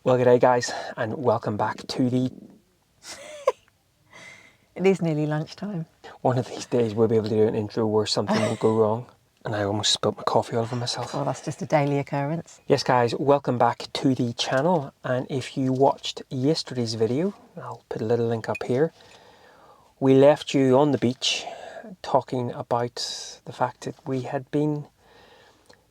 Well, g'day guys, and welcome back to the... It is nearly lunchtime. One of these days we'll be able to do an intro where something will go wrong. And I almost spilt my coffee all over myself. Well, that's just a daily occurrence. Yes guys, welcome back to the channel. And if you watched yesterday's video, I'll put a little link up here. We left you on the beach talking about the fact that we had been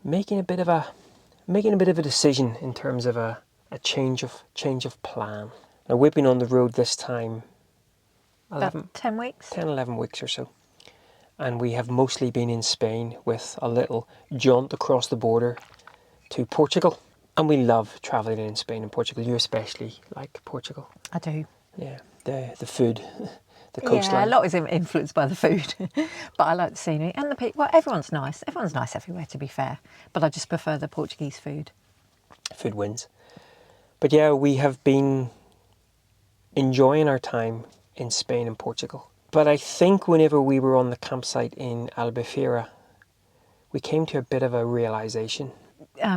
making a bit of a decision in terms of a change of plan. Now we've been on the road this time 10 weeks? 10, 11 weeks or so. And we have mostly been in Spain with a little jaunt across the border to Portugal. And we love travelling in Spain and Portugal. You especially like Portugal. I do. Yeah, the food, the coastline. Yeah, a lot is influenced by the food. But I like the scenery and the people. Well, everyone's nice. Everyone's nice everywhere, to be fair. But I just prefer the Portuguese food. Food wins. But yeah, we have been enjoying our time in Spain and Portugal. But I think whenever we were on the campsite in Albufeira, we came to a bit of a realisation.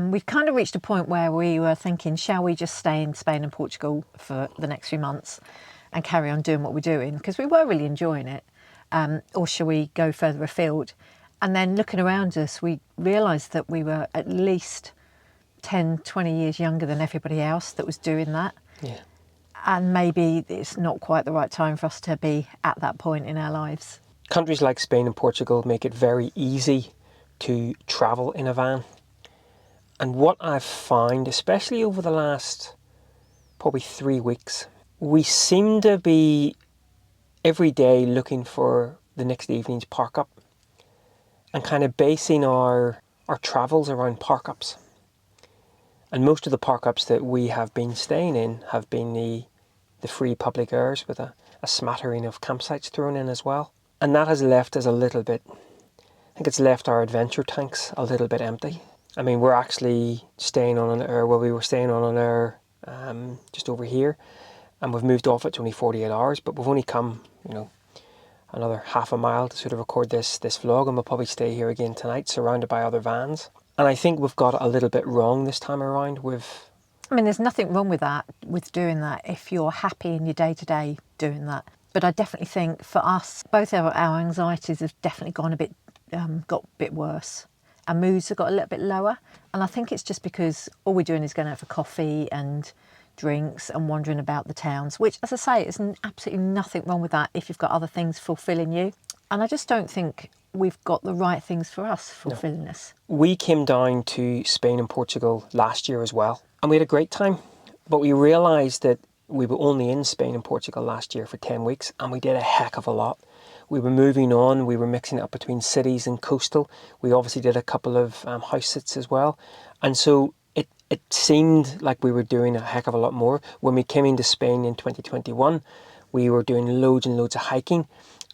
We've kind of reached a point where we were thinking, shall we just stay in Spain and Portugal for the next few months and carry on doing what we're doing? Because we were really enjoying it. Or shall we go further afield? And then looking around us, we realised that we were at least 10, 20 years younger than everybody else that was doing that. Yeah. And maybe it's not quite the right time for us to be at that point in our lives. Countries like Spain and Portugal make it very easy to travel in a van. And what I've found, especially over the last probably 3 weeks, we seem to be every day looking for the next evening's park up and kind of basing our travels around park ups. And most of the park ups that we have been staying in have been the free public airs with a smattering of campsites thrown in as well. And that has left us a little bit, I think it's left our adventure tanks a little bit empty. I mean, we're actually staying on an air, well, we were staying on an air just over here, and we've moved off it to only 48 hours, but we've only come, another half a mile to sort of record this vlog, and we'll probably stay here again tonight, surrounded by other vans. And I think we've got it a little bit wrong this time around. I mean, there's nothing wrong with that, with doing that, if you're happy in your day-to-day doing that. But I definitely think for us, both our anxieties have definitely got a bit worse. Our moods have got a little bit lower. And I think it's just because all we're doing is going out for coffee and drinks and wandering about the towns, which, as I say, is absolutely nothing wrong with that if you've got other things fulfilling you. And I just don't think we've got the right things for us fulfilling us. We came down to Spain and Portugal last year as well, and we had a great time. But we realised that we were only in Spain and Portugal last year for 10 weeks, and we did a heck of a lot. We were moving on, we were mixing it up between cities and coastal. We obviously did a couple of house sits as well. And so it seemed like we were doing a heck of a lot more. When we came into Spain in 2021, we were doing loads and loads of hiking.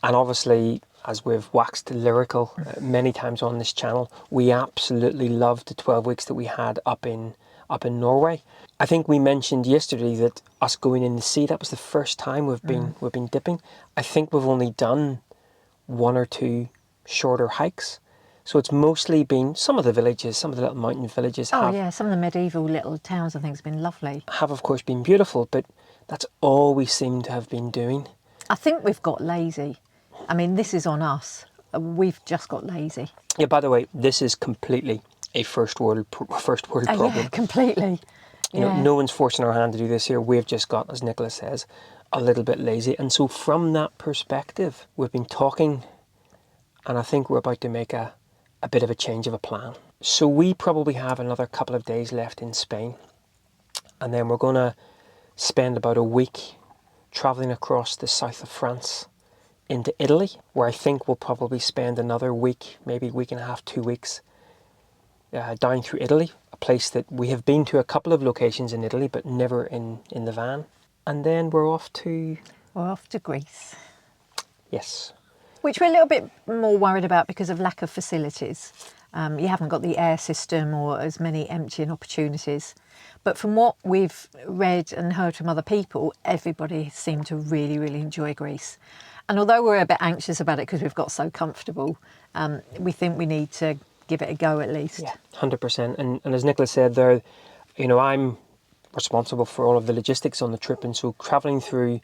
And obviously, as we've waxed lyrical many times on this channel, we absolutely loved the 12 weeks that we had up in Norway. I think we mentioned yesterday that us going in the sea, that was the first time we've been dipping. I think we've only done 1 or 2 shorter hikes. So it's mostly been some of the villages, some of the little mountain villages. Some of the medieval little towns I think has been lovely. Have of course been beautiful, but that's all we seem to have been doing. I think we've got lazy. I mean, this is on us. We've just got lazy. Yeah, by the way, this is completely a first world problem. Yeah, completely. No one's forcing our hand to do this here. We've just got, as Nicola says, a little bit lazy. And so from that perspective, we've been talking, and I think we're about to make a bit of a change of a plan. So we probably have another couple of days left in Spain. And then we're going to spend about a week travelling across the south of France into Italy, where I think we'll probably spend another week, maybe a week and a half, 2 weeks, down through Italy, a place that we have been to a couple of locations in Italy, but never in the van. And then we're off to Greece. Yes. Which we're a little bit more worried about because of lack of facilities. You haven't got the air system or as many emptying opportunities. But from what we've read and heard from other people, everybody seemed to really, really enjoy Greece. And although we're a bit anxious about it because we've got so comfortable, we think we need to give it a go at least. Yeah, 100%. And as Nicola said there, I'm responsible for all of the logistics on the trip, and so travelling through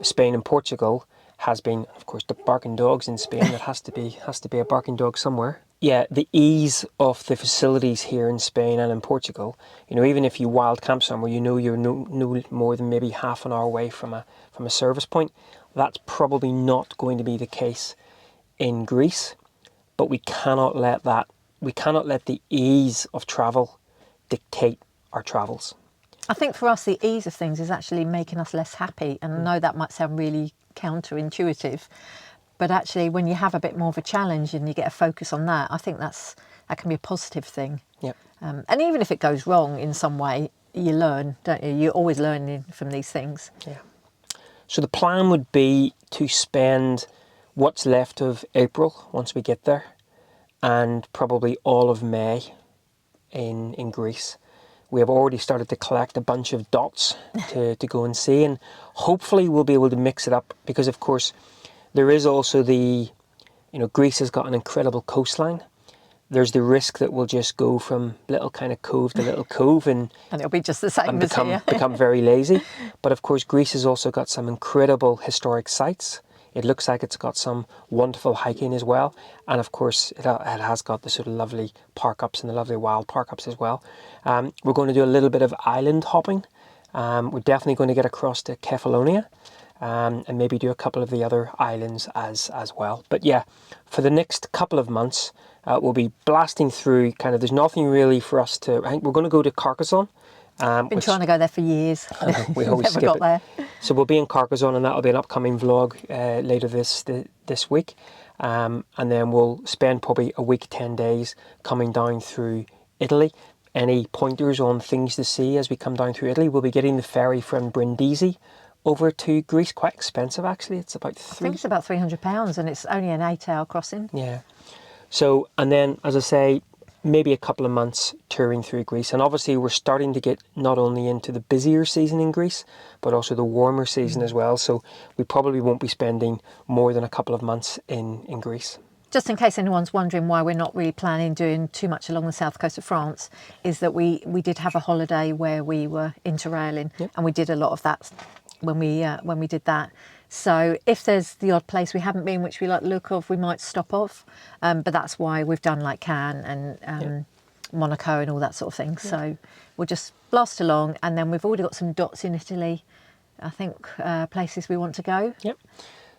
Spain and Portugal has been, of course, the barking dogs in Spain. That has to be a barking dog somewhere. Yeah, the ease of the facilities here in Spain and in Portugal. You know, even if you wild camp somewhere, you know you're no more than maybe half an hour away from a service point. That's probably not going to be the case in Greece, but we cannot let the ease of travel dictate our travels. I think for us, the ease of things is actually making us less happy. And I know that might sound really counterintuitive, but actually when you have a bit more of a challenge and you get a focus on that, I think that can be a positive thing. Yep. And even if it goes wrong in some way, you learn, don't you? You're always learning from these things. Yeah. So the plan would be to spend what's left of April once we get there, and probably all of May in Greece. We have already started to collect a bunch of dots to go and see, and hopefully we'll be able to mix it up, because of course there is also Greece has got an incredible coastline. There's the risk that we'll just go from little kind of cove to little cove and it'll be just the same and as here. become very lazy. But of course Greece has also got some incredible historic sites. It looks like it's got some wonderful hiking as well. And of course, it has got the sort of lovely park-ups and the lovely wild park-ups as well. We're going to do a little bit of island hopping. We're definitely going to get across to Kefalonia and maybe do a couple of the other islands as well. But yeah, for the next couple of months, we'll be blasting through there's nothing really for us to... I think we're going to go to Carcassonne. Been trying to go there for years. We always Never skip got it. there. So we'll be in Carcassonne, and that'll be an upcoming vlog later this week. And then we'll spend probably a week, 10 days coming down through Italy. Any pointers on things to see as we come down through Italy? We'll be getting the ferry from Brindisi over to Greece. Quite expensive, actually. It's about I think it's about £300, and it's only an 8-hour crossing. Yeah. So, and then, as I say, maybe a couple of months touring through Greece. And obviously we're starting to get not only into the busier season in Greece, but also the warmer season as well. So we probably won't be spending more than a couple of months in Greece. Just in case anyone's wondering why we're not really planning doing too much along the south coast of France, is that we did have a holiday where we were interrailing. Yep. And we did a lot of that when we did that. So if there's the odd place we haven't been which we like the look of, we might stop off. But that's why we've done like Cannes and Monaco and all that sort of thing. So we'll just blast along, and then we've already got some dots in Italy, I think, places we want to go. Yep.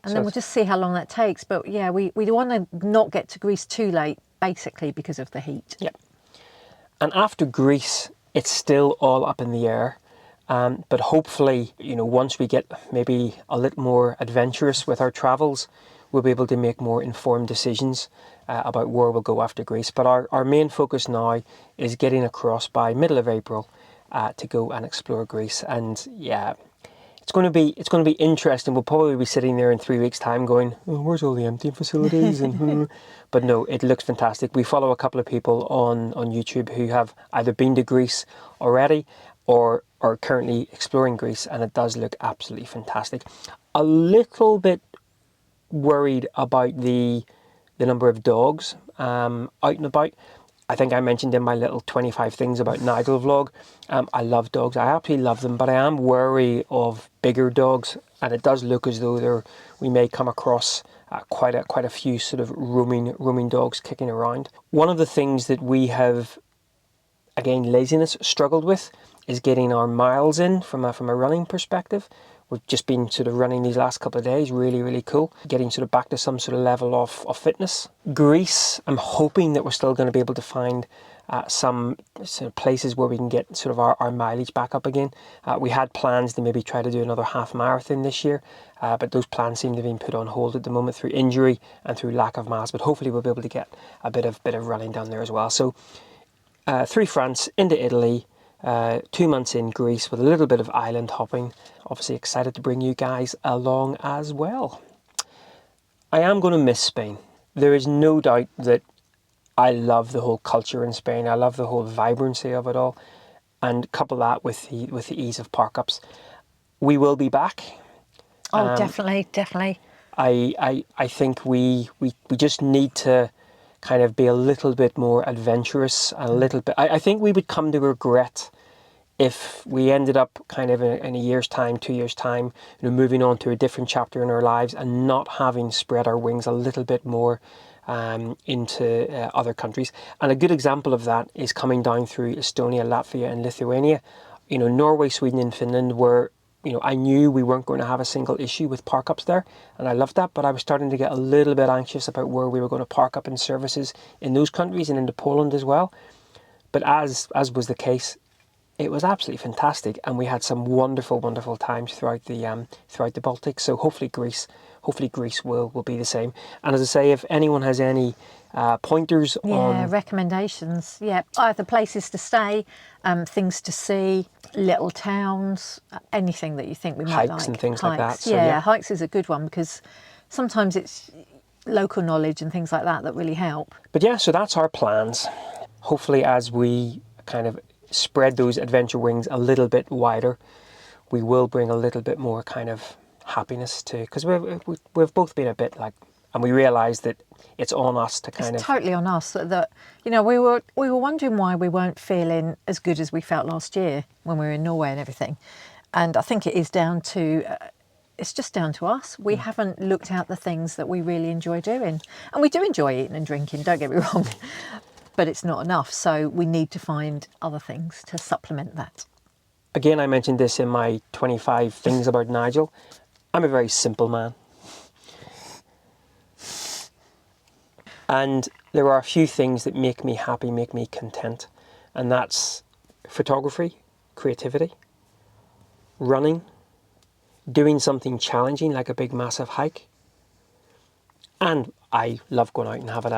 And then we'll just see how long that takes. But yeah, we want to not get to Greece too late, basically because of the heat. Yep. And after Greece, it's still all up in the air. But hopefully, once we get maybe a little more adventurous with our travels, we'll be able to make more informed decisions about where we'll go after Greece. But our main focus now is getting across by middle of April to go and explore Greece. And yeah, it's going to be interesting. We'll probably be sitting there in 3 weeks' time going, oh, where's all the empty facilities? But no, it looks fantastic. We follow a couple of people on YouTube who have either been to Greece already or are currently exploring Greece, and it does look absolutely fantastic. A little bit worried about the number of dogs out and about. I think I mentioned in my little 25 things about Nigel vlog, I love dogs. I absolutely love them, but I am wary of bigger dogs, and it does look as though we may come across quite a few sort of roaming dogs kicking around. One of the things that we have, again, laziness, struggled with is getting our miles in from a running perspective. We've just been sort of running these last couple of days, really, really cool. Getting sort of back to some sort of level of fitness. Greece, I'm hoping that we're still going to be able to find some sort of places where we can get sort of our mileage back up again. We had plans to maybe try to do another half marathon this year, but those plans seem to have been put on hold at the moment through injury and through lack of miles. But hopefully we'll be able to get a bit of running down there as well. So through France, into Italy, 2 months in Greece with a little bit of island hopping. Obviously excited to bring you guys along as well. I am going to miss Spain. There is no doubt that I love the whole culture in Spain. I love the whole vibrancy of it all. And couple that with the ease of park-ups. We will be back. Oh, definitely. I think we just need to kind of be a little bit more adventurous, a little bit. I think we would come to regret if we ended up kind of in a year's time, 2 years' time, moving on to a different chapter in our lives and not having spread our wings a little bit more into other countries. And a good example of that is coming down through Estonia, Latvia and Lithuania. Norway, Sweden and Finland were, I knew we weren't going to have a single issue with park ups there, and I loved that, but I was starting to get a little bit anxious about where we were going to park up in services in those countries and into Poland as well. But as was the case, it was absolutely fantastic, and we had some wonderful, wonderful times throughout the Baltic. So hopefully Greece will be the same. And as I say, if anyone has any pointers on recommendations, either places to stay, things to see, little towns, anything that you think we might like. Hikes and things like that. So, hikes is a good one because sometimes it's local knowledge and things like that really help. But yeah, so that's our plans. Hopefully, as we kind of spread those adventure wings a little bit wider, we will bring a little bit more kind of happiness to, because we've both been a bit like, and we realised that it's on us to kind of... It's totally on us. That we were wondering why we weren't feeling as good as we felt last year when we were in Norway and everything. And I think it is down to, it's just down to us. We haven't looked at the things that we really enjoy doing. And we do enjoy eating and drinking, don't get me wrong. But it's not enough, so we need to find other things to supplement that. Again, I mentioned this in my 25 things about Nigel. I'm a very simple man. And there are a few things that make me happy, make me content. And that's photography, creativity, running, doing something challenging like a big massive hike. And I love going out and having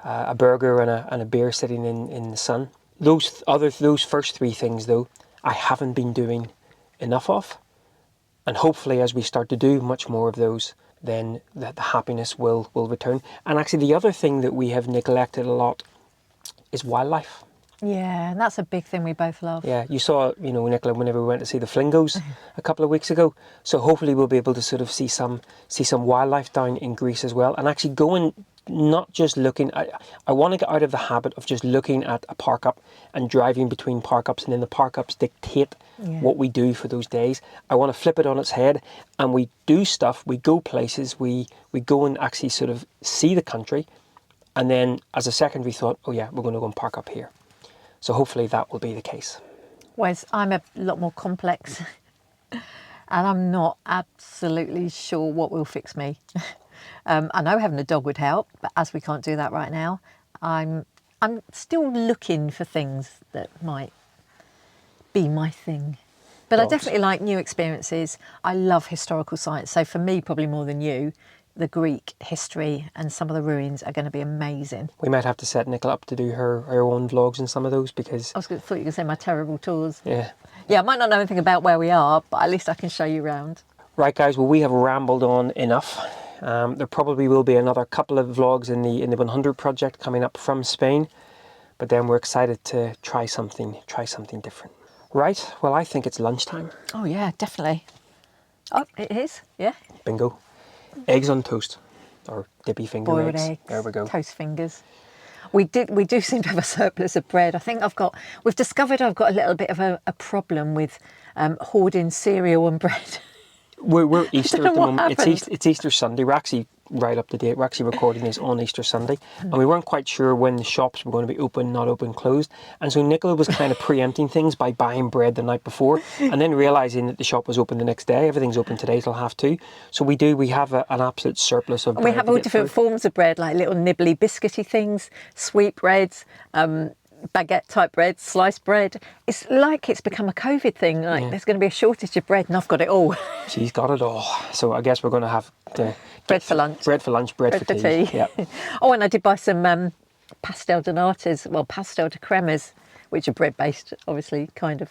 a burger and a beer sitting in the sun. Those first three things though, I haven't been doing enough of. And hopefully as we start to do much more of those, then the happiness will return. And actually the other thing that we have neglected a lot is wildlife. Yeah, and that's a big thing we both love. Yeah, you saw, Nicola, whenever we went to see the flingos a couple of weeks ago. So hopefully we'll be able to sort of see some wildlife down in Greece as well. And actually going, not just looking, I want to get out of the habit of just looking at a park up and driving between park ups, and then the park ups dictate what we do for those days. I want to flip it on its head, and we do stuff, we go places, we go and actually sort of see the country, and then as a secondary thought, oh yeah, we're going to go and park up here. So hopefully that will be the case. Whereas I'm a lot more complex and I'm not absolutely sure what will fix me. I know having a dog would help, but as we can't do that right now, I'm still looking for things that might be my thing. But Dogs. I definitely like new experiences. I love historical sites. So for me, probably more than you, the Greek history and some of the ruins are going to be amazing. We might have to set Nicola up to do her own vlogs in some of those, because... I thought you were going to say my terrible tours. Yeah. Yeah, I might not know anything about where we are, but at least I can show you around. Right, guys, well, we have rambled on enough. There probably will be another couple of vlogs in the 100 project coming up from Spain, but then we're excited to try something different. Right, well, I think it's lunchtime. Oh yeah, definitely. Oh, it is, yeah. Bingo. Eggs on toast, or dippy finger Boiled eggs. eggs, There we go. toast fingers. We do seem to have a surplus of bread. I think we've discovered I've got a little bit of a problem with hoarding cereal and bread. We're Easter at the moment. Happened. It's Easter Sunday. We're actually right up to date. We're actually recording this on Easter Sunday, and we weren't quite sure when the shops were going to be open, not open, closed. And so Nicola was kind of preempting things by buying bread the night before, and then realising that the shop was open the next day. Everything's open today till 2:30. So we have an absolute surplus of bread. We have all different forms of bread, like little nibbly biscuity things, sweet breads, baguette type bread, sliced bread. It's like it's become a COVID thing. Like there's going to be a shortage of bread, and I've got it all. She's got it all. So I guess we're going to have to bread for lunch. Bread for lunch, bread for tea. Yeah. Oh, and I did buy some pastel de natas, pastel de cremes, which are bread based, obviously, kind of.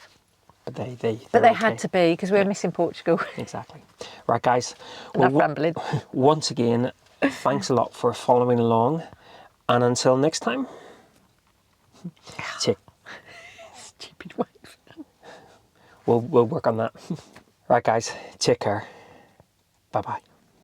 But they had to be, because we were missing Portugal. Exactly. Right, guys. Enough rambling. Once again, thanks a lot for following along, and until next time. Stupid wave. We'll work on that. Right, guys. Take care. Bye-bye.